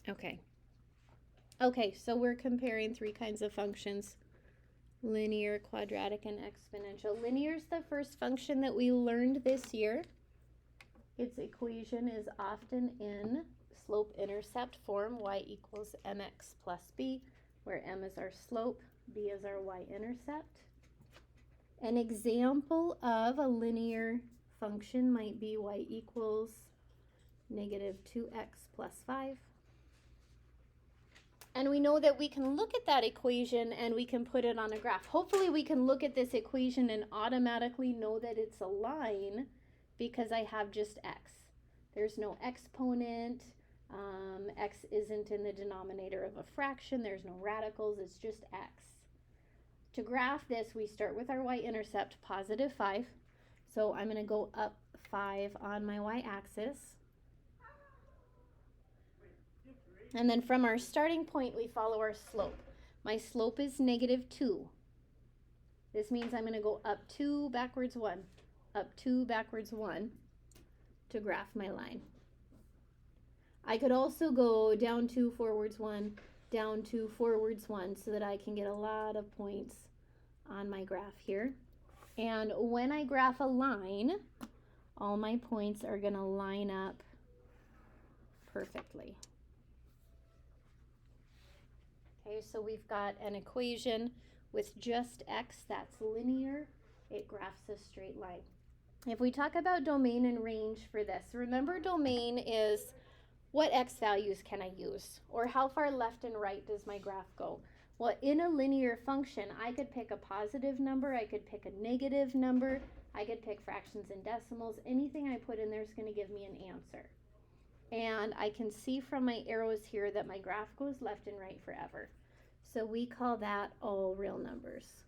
Okay. Okay, so we're comparing three kinds of functions: linear, quadratic, and exponential. Linear is the first function that we learned this year. Its equation is often in slope-intercept form, y equals mx plus b, where m is our slope, b is our y-intercept. An example of a linear function might be y equals negative 2x plus 5. And we know that we can look at that equation and we can put it on a graph. Hopefully we can look at this equation and automatically know that it's a line because I have just x. There's no exponent. X isn't in the denominator of a fraction. There's no radicals. It's just x. To graph this, we start with our y-intercept, positive 5. So I'm going to go up 5 on my y-axis. And then from our starting point, we follow our slope. My slope is negative 2. This means I'm going to go up 2, backwards 1, up 2, backwards 1 to graph my line. I could also go down 2, forwards 1, down 2, forwards 1, so that I can get a lot of points on my graph here. And when I graph a line, all my points are going to line up perfectly. Okay, so we've got an equation with just x that's linear. It graphs a straight line. If we talk about domain and range for this, remember domain is what x values can I use? Or how far left and right does my graph go? Well, in a linear function, I could pick a positive number, I could pick a negative number, I could pick fractions and decimals. Anything I put in there is going to give me an answer. And I can see from my arrows here that my graph goes left and right forever. So we call that all real numbers.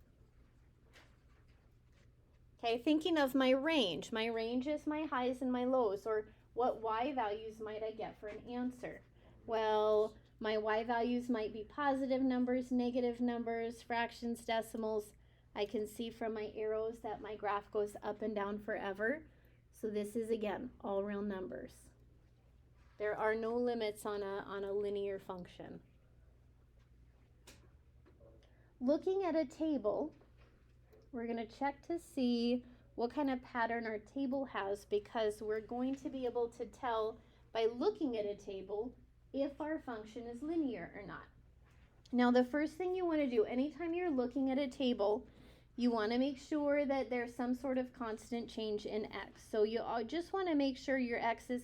Okay, thinking of my range. My range is my highs and my lows, or what y values might I get for an answer? Well, my y values might be positive numbers, negative numbers, fractions, decimals. I can see from my arrows that my graph goes up and down forever. So this is, again, all real numbers. There are no limits on a linear function. Looking at a table, we're going to check to see what kind of pattern our table has, because we're going to be able to tell by looking at a table if our function is linear or not. Now, the first thing you want to do anytime you're looking at a table, you want to make sure that there's some sort of constant change in x. So you just want to make sure your x is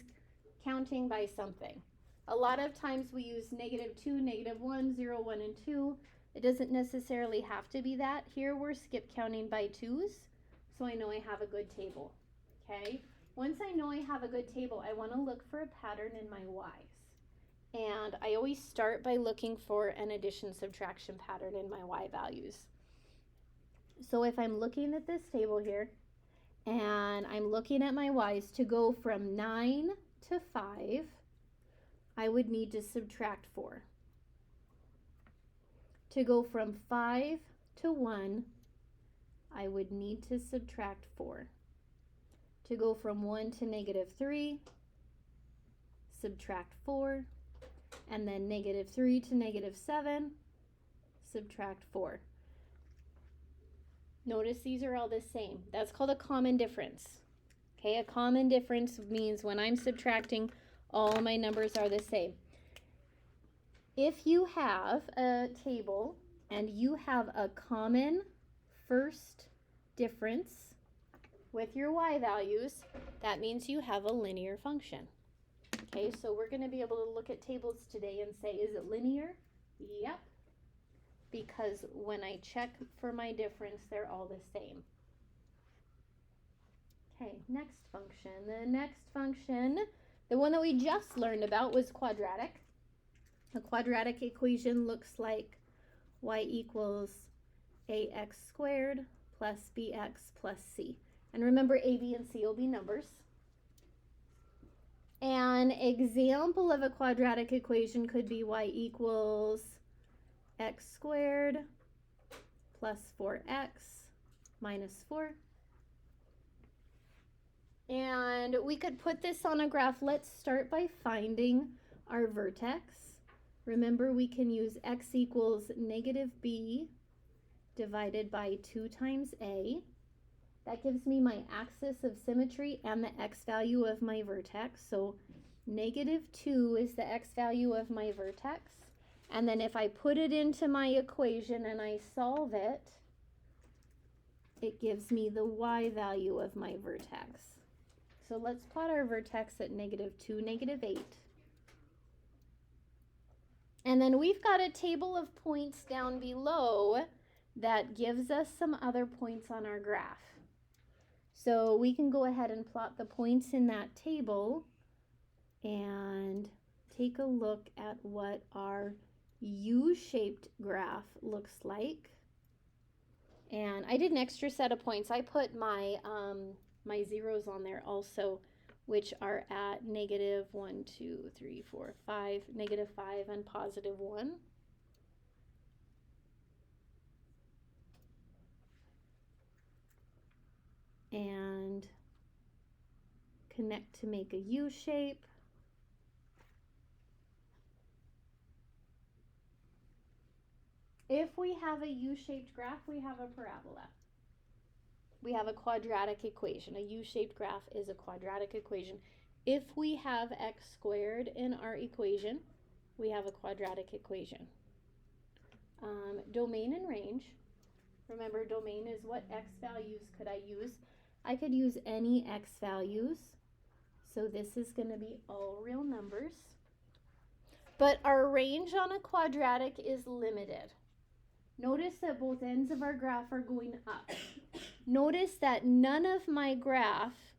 counting by something. A lot of times we use negative 2, negative 1, 0, 1, and 2. It doesn't necessarily have to be that. Here we're skip counting by 2's, so I know I have a good table. Okay? Once I know I have a good table, I want to look for a pattern in my y's. And I always start by looking for an addition-subtraction pattern in my y values. So if I'm looking at this table here, and I'm looking at my y's, to go from 9 to 5, I would need to subtract 4. To go from 5 to 1, I would need to subtract 4. To go from 1 to negative 3, subtract 4. And then negative 3 to negative 7, subtract 4. Notice these are all the same. That's called a common difference. Okay, a common difference means when I'm subtracting, all my numbers are the same. If you have a table and you have a common first difference with your y values, that means you have a linear function. Okay, so we're going to be able to look at tables today and say, is it linear? Yep. Because when I check for my difference, they're all the same. Okay, next function. The next function, the one that we just learned about, was quadratic. A quadratic equation looks like y equals ax squared plus bx plus c. And remember, a, b, and c will be numbers. An example of a quadratic equation could be y equals x squared plus 4x minus 4. And we could put this on a graph. Let's start by finding our vertex. Remember, we can use x equals negative b divided by 2 times a. That gives me my axis of symmetry and the x value of my vertex. So negative 2 is the x value of my vertex. And then if I put it into my equation and I solve it, it gives me the y value of my vertex. So let's plot our vertex at negative 2, negative 8. And then we've got a table of points down below that gives us some other points on our graph. So we can go ahead and plot the points in that table and take a look at what our U-shaped graph looks like. And I did an extra set of points. I put my my zeros on there also, which are at negative 1, 2, 3, 4, 5, negative 5, and positive 1. And connect to make a U shape. If we have a U-shaped graph, we have a parabola. We have a quadratic equation. A U-shaped graph is a quadratic equation. If we have x squared in our equation, we have a quadratic equation. Domain and range. Remember, domain is what x values could I use? I could use any x values. So this is going to be all real numbers. But our range on a quadratic is limited. Notice that both ends of our graph are going up. Notice that none of my graph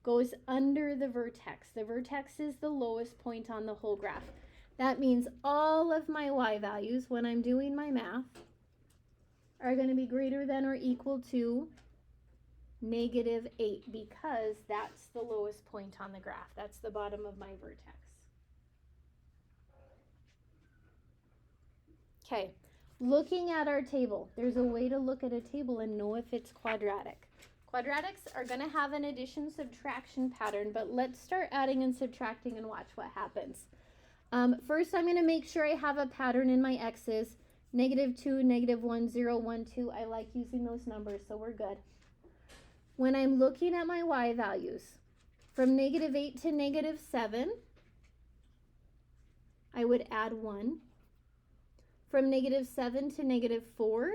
goes under the vertex. The vertex is the lowest point on the whole graph. That means all of my y values, when I'm doing my math, are going to be greater than or equal to negative 8 because that's the lowest point on the graph. That's the bottom of my vertex. Okay. Looking at our table, there's a way to look at a table and know if it's quadratic. Quadratics are going to have an addition-subtraction pattern, but let's start adding and subtracting and watch what happens. First, I'm going to make sure I have a pattern in my x's. Negative 2, negative 1, 0, 1, 2. I like using those numbers, so we're good. When I'm looking at my y values, from negative 8 to negative 7, I would add 1. From negative 7 to negative 4,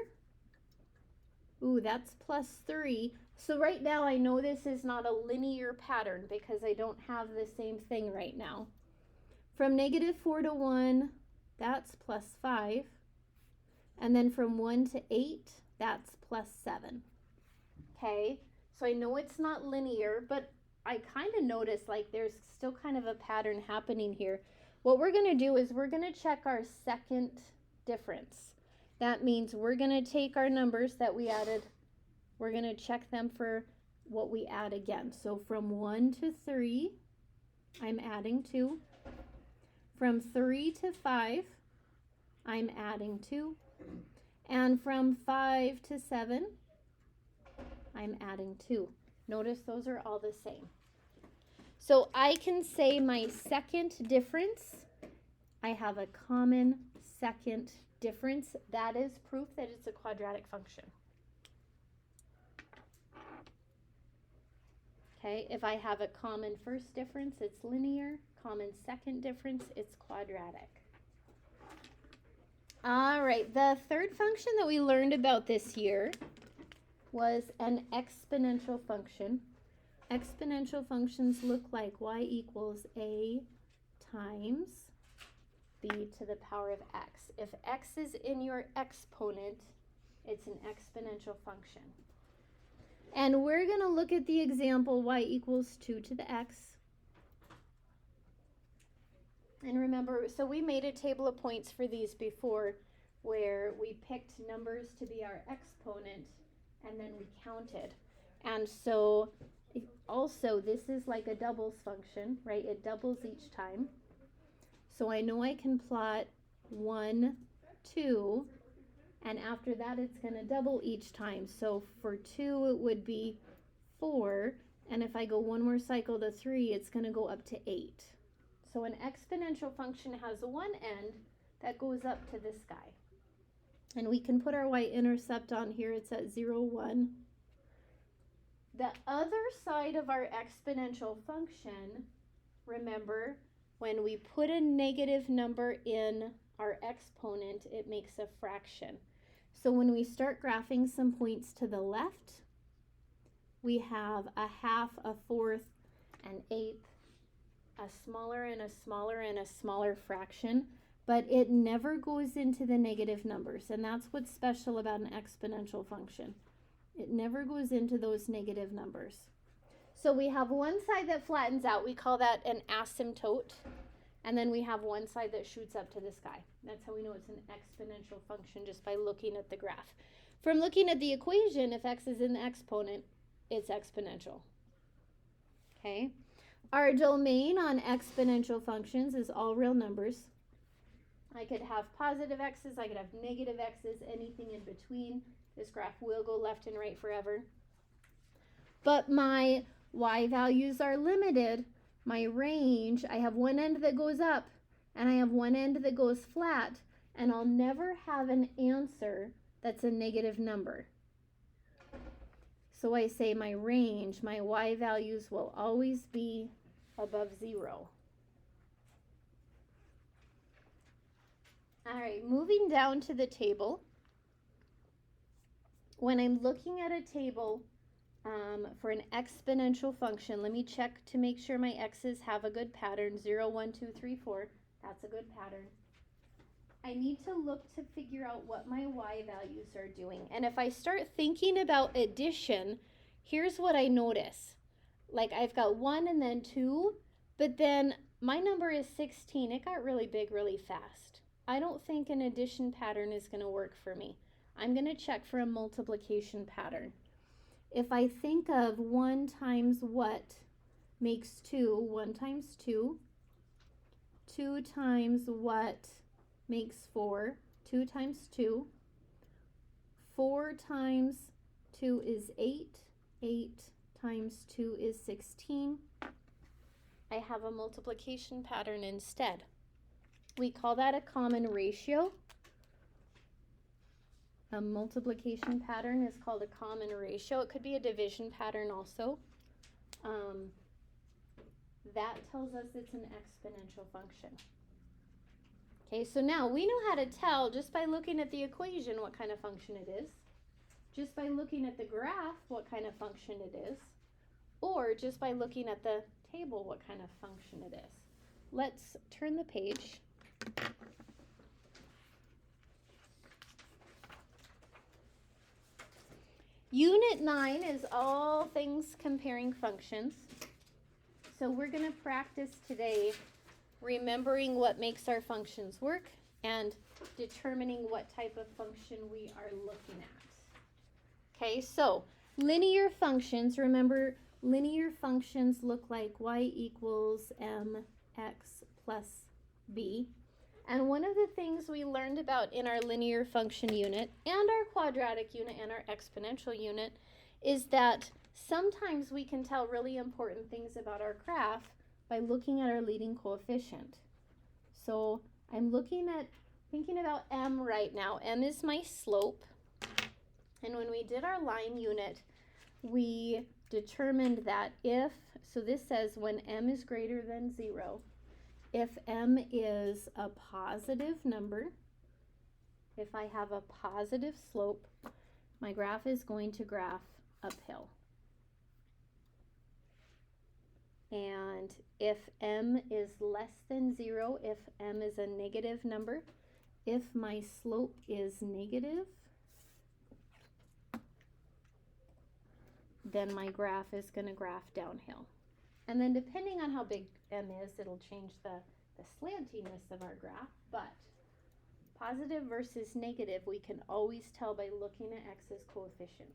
ooh, that's plus 3. So right now I know this is not a linear pattern because I don't have the same thing right now. From negative 4 to 1, that's plus 5. And then from 1 to 8, that's plus 7. Okay, so I know it's not linear, but I kind of notice like there's still kind of a pattern happening here. What we're going to do is we're going to check our second difference. That means we're going to take our numbers that we added, we're going to check them for what we add again. So from 1 to 3, I'm adding 2. From 3 to 5, I'm adding 2. And from 5 to 7, I'm adding 2. Notice those are all the same. So I can say my second difference, I have a common second difference. That is proof that it's a quadratic function. Okay, if I have a common first difference, it's linear. Common second difference, it's quadratic. All right, the third function that we learned about this year was an exponential function. Exponential functions look like y equals a times b to the power of x. If x is in your exponent, it's an exponential function. And we're going to look at the example y equals 2 to the x. And remember, so we made a table of points for these before where we picked numbers to be our exponent and then we counted. And so also this is like a doubles function, right? It doubles each time. So I know I can plot 1, 2, and after that it's going to double each time. So for 2 it would be 4, and if I go one more cycle to 3, it's going to go up to 8. So an exponential function has one end that goes up to this guy. And we can put our y-intercept on here. It's at 0, 1. The other side of our exponential function, remember, when we put a negative number in our exponent, it makes a fraction. So when we start graphing some points to the left, we have a half, a fourth, an eighth, a smaller and a smaller and a smaller fraction, but it never goes into the negative numbers, and that's what's special about an exponential function. It never goes into those negative numbers. So we have one side that flattens out. We call that an asymptote. And then we have one side that shoots up to the sky. That's how we know it's an exponential function, just by looking at the graph. From looking at the equation, if x is in the exponent, it's exponential. Okay? Our domain on exponential functions is all real numbers. I could have positive x's, I could have negative x's, anything in between. This graph will go left and right forever. But my y values are limited. My range, I have one end that goes up and I have one end that goes flat, and I'll never have an answer that's a negative number. So I say my range, my y values will always be above 0. All right, moving down to the table. When I'm looking at a table for an exponential function, let me check to make sure my x's have a good pattern. 0, 1, 2, 3, 4. That's a good pattern. I need to look to figure out what my y values are doing. And if I start thinking about addition, here's what I notice. Like I've got 1 and then 2, but then my number is 16. It got really big really fast. I don't think an addition pattern is going to work for me. I'm going to check for a multiplication pattern. If I think of 1 times what makes 2, 1 times 2. 2 times what makes 4, 2 times 2. 4 times 2 is 8. 8 times 2 is 16. I have a multiplication pattern instead. We call that a common ratio. A multiplication pattern is called a common ratio. It could be a division pattern also. That tells us it's an exponential function. Okay, so now we know how to tell just by looking at the equation what kind of function it is, just by looking at the graph what kind of function it is, or just by looking at the table what kind of function it is. Let's turn the page. Unit 9 is all things comparing functions. So we're going to practice today remembering what makes our functions work and determining what type of function we are looking at. Okay, so linear functions, remember linear functions look like y equals mx plus b. And one of the things we learned about in our linear function unit and our quadratic unit and our exponential unit is that sometimes we can tell really important things about our graph by looking at our leading coefficient. So I'm thinking about m right now. M is my slope. And when we did our line unit, we determined that if, so this says when m is greater than 0, if m is a positive number, if I have a positive slope, my graph is going to graph uphill. And if m is less than 0, if m is a negative number, if my slope is negative, then my graph is going to graph downhill. And then depending on how big m is, it'll change the slantiness of our graph, but positive versus negative, we can always tell by looking at x's coefficient.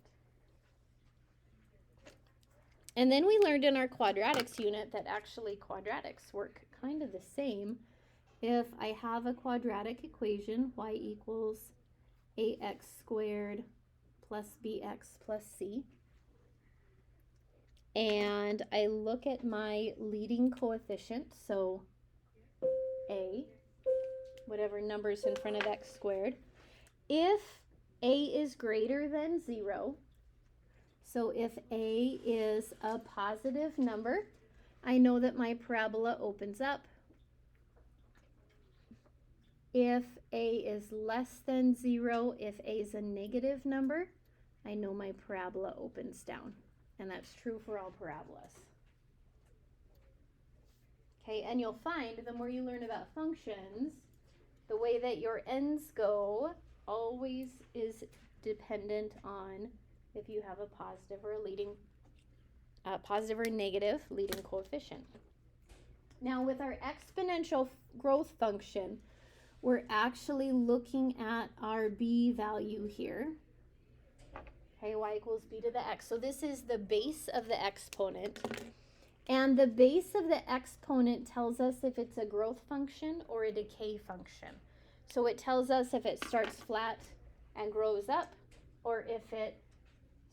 And then we learned in our quadratics unit that actually quadratics work kind of the same. If I have a quadratic equation, y equals ax squared plus bx plus c, and I look at my leading coefficient, so a, whatever number's in front of x squared. If a is greater than 0, so if a is a positive number, I know that my parabola opens up. If a is less than 0, if a is a negative number, I know my parabola opens down. And that's true for all parabolas. Okay, and you'll find the more you learn about functions, the way that your ends go always is dependent on if you have a positive or a leading, positive or negative leading coefficient. Now with our exponential growth function, we're actually looking at our b value here. Okay, y equals b to the x. So this is the base of the exponent. And the base of the exponent tells us if it's a growth function or a decay function. So it tells us if it starts flat and grows up, or if it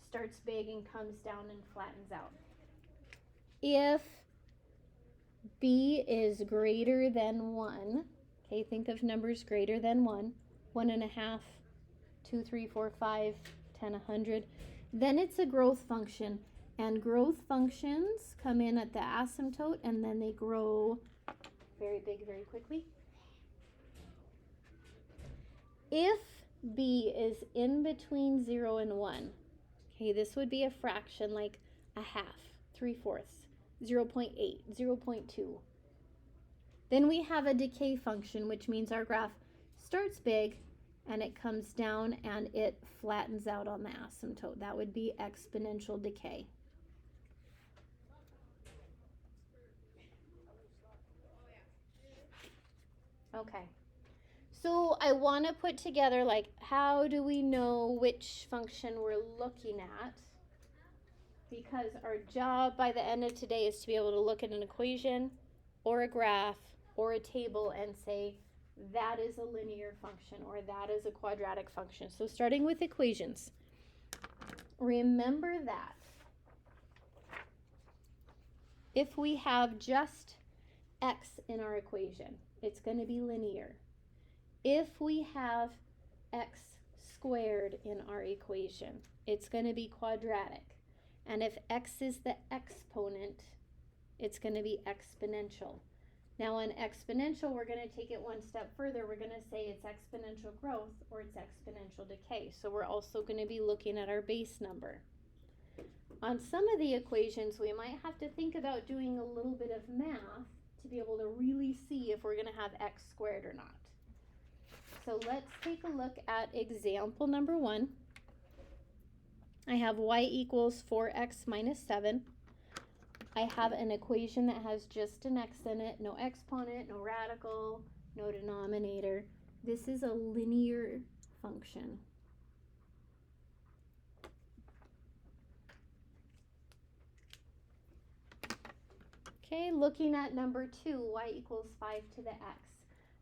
starts big and comes down and flattens out. If b is greater than 1, okay, think of numbers greater than 1, 1.5, 2, 3, 4, 5, 10, 100, then it's a growth function. And growth functions come in at the asymptote and then they grow very big very quickly. If b is in between 0 and 1, okay, this would be a fraction like a half, 3/4, 0.8, 0.2. Then we have a decay function, which means our graph starts big and it comes down and it flattens out on the asymptote. That would be exponential decay. Okay, so I want to put together like how do we know which function we're looking at, because our job by the end of today is to be able to look at an equation or a graph or a table and say that is a linear function or that is a quadratic function. So starting with equations, remember that if we have just x in our equation, it's going to be linear. If we have x squared in our equation, it's going to be quadratic. And if x is the exponent, it's going to be exponential. Now on exponential, we're going to take it one step further. We're going to say it's exponential growth or it's exponential decay. So we're also going to be looking at our base number. On some of the equations, we might have to think about doing a little bit of math to be able to really see if we're going to have x squared or not. So let's take a look at example number 1. I have y equals 4x minus 7. I have an equation that has just an x in it, no exponent, no radical, no denominator. This is a linear function. Okay, looking at number 2, y equals 5 to the x.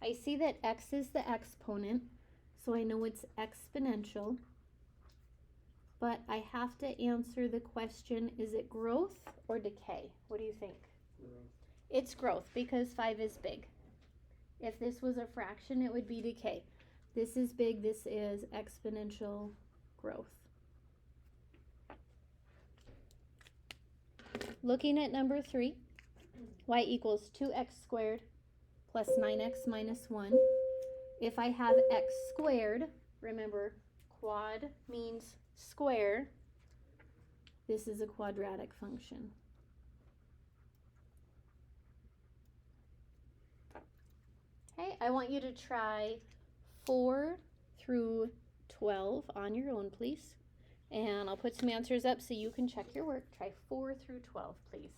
I see that x is the exponent, so I know it's exponential. But I have to answer the question, is it growth or decay? What do you think? Growth. It's growth because 5 is big. If this was a fraction, it would be decay. This is big, this is exponential growth. Looking at number 3, y equals 2x squared plus 9x minus 1. If I have x squared, remember quad means square, this is a quadratic function. Okay, I want you to try 4 through 12 on your own, please. And I'll put some answers up so you can check your work. Try 4 through 12, please.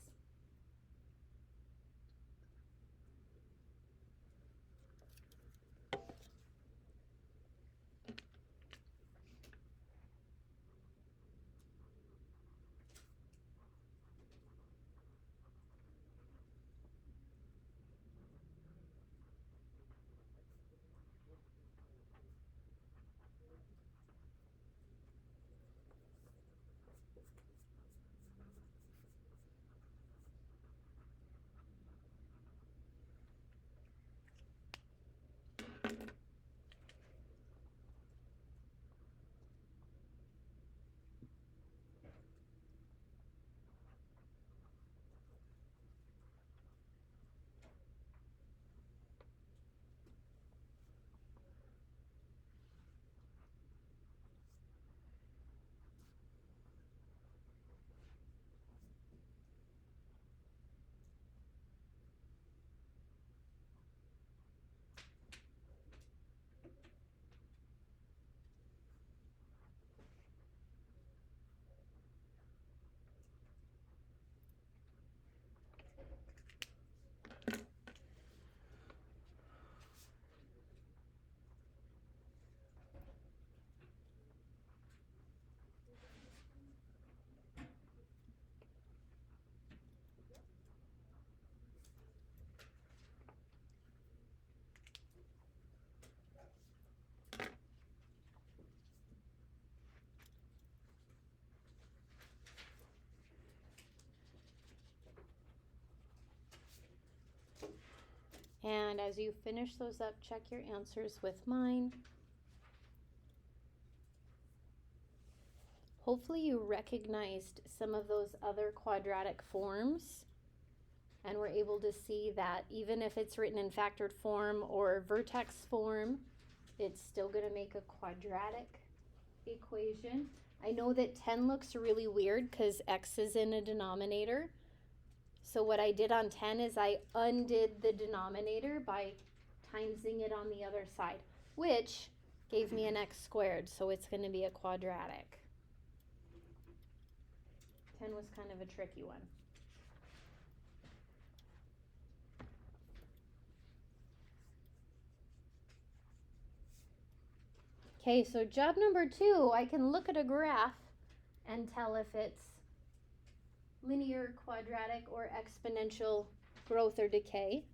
And as you finish those up, check your answers with mine. Hopefully you recognized some of those other quadratic forms and were able to see that even if it's written in factored form or vertex form, it's still going to make a quadratic equation. I know that 10 looks really weird because x is in a denominator. So what I did on 10 is I undid the denominator by timesing it on the other side, which gave me an x squared, so it's going to be a quadratic. 10 was kind of a tricky one. Okay, so job number 2, I can look at a graph and tell if it's linear, quadratic, or exponential growth or decay.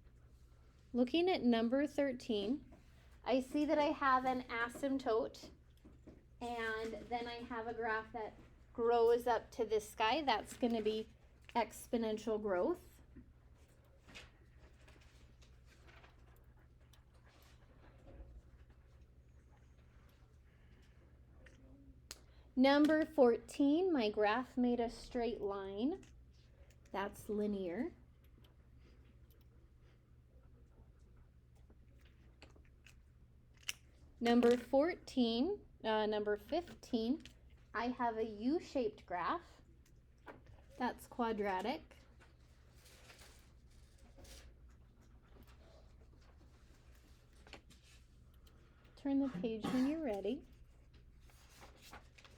Looking at number 13, I see that I have an asymptote, and then I have a graph that grows up to this guy. That's going to be exponential growth. Number 14, my graph made a straight line. That's linear. Number 15, I have a U-shaped graph. That's quadratic. Turn the page when you're ready.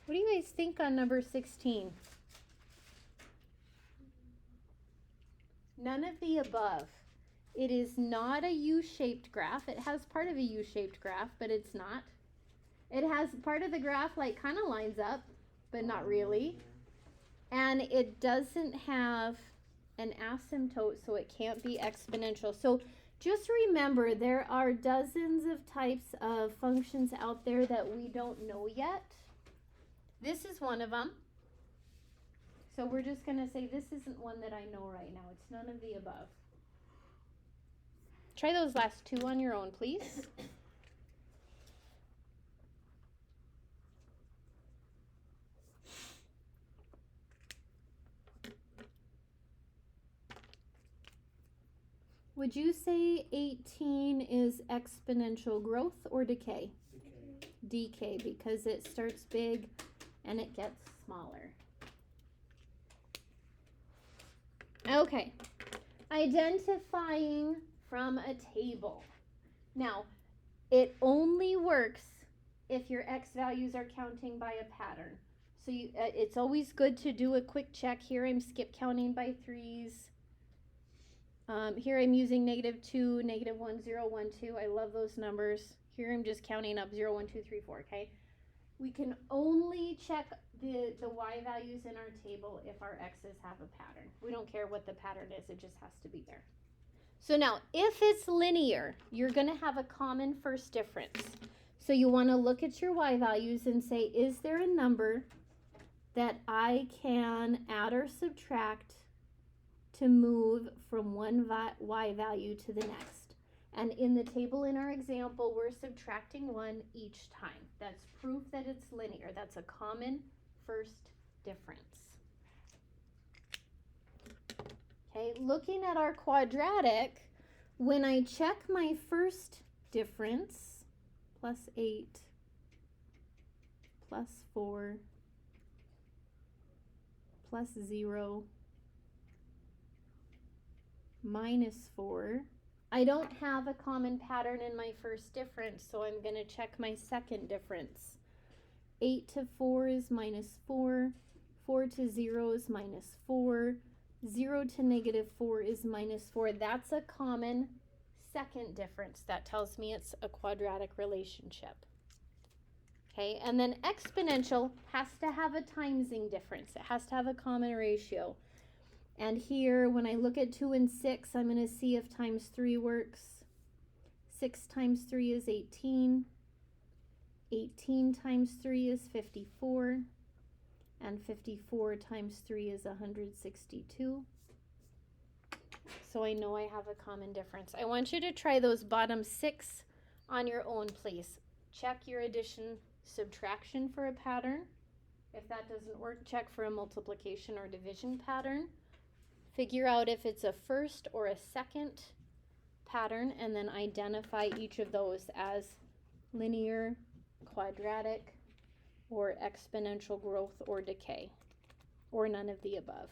What do you guys think on number 16? None of the above. It is not a U-shaped graph. It has part of a U-shaped graph, but it's not. It has part of the graph like kind of lines up, but not really. And it doesn't have an asymptote, so it can't be exponential. So just remember, there are dozens of types of functions out there that we don't know yet. This is one of them. So we're just going to say this isn't one that I know right now. It's none of the above. Try those last two on your own, please. Would you say 18 is exponential growth or decay? Decay, because it starts big and it gets smaller. Okay, identifying from a table. Now, it only works if your x values are counting by a pattern. So it's always good to do a quick check. Here I'm skip counting by threes. Here I'm using -2, -1, 0, 1, 2. I love those numbers. Here I'm just counting up 0, 1, 2, 3, 4, okay? We can only check the y values in our table if our x's have a pattern. We don't care what the pattern is, it just has to be there. So now, if it's linear, you're going to have a common first difference. So you want to look at your y values and say, is there a number that I can add or subtract to move from one y value to the next? And in the table in our example, we're subtracting 1 each time. That's proof that it's linear. That's a common first difference. Okay, looking at our quadratic, when I check my first difference, +8, +4, +0, -4, I don't have a common pattern in my first difference, so I'm going to check my second difference. 8 to 4 is -4, 4 to 0 is -4, 0 to -4 is -4. That's a common second difference. That tells me it's a quadratic relationship. Okay, and then exponential has to have a timesing difference. It has to have a common ratio. And here, when I look at 2 and 6, I'm going to see if times 3 works. 6 times 3 is 18. 18 times 3 is 54. And 54 times 3 is 162. so I know I have a common difference. I want you to try those bottom 6 on your own, please. Check your addition, subtraction for a pattern. If that doesn't work, check for a multiplication or division pattern. Figure out if it's a first or a second pattern, and then identify each of those as linear, quadratic, or exponential growth or decay, or none of the above.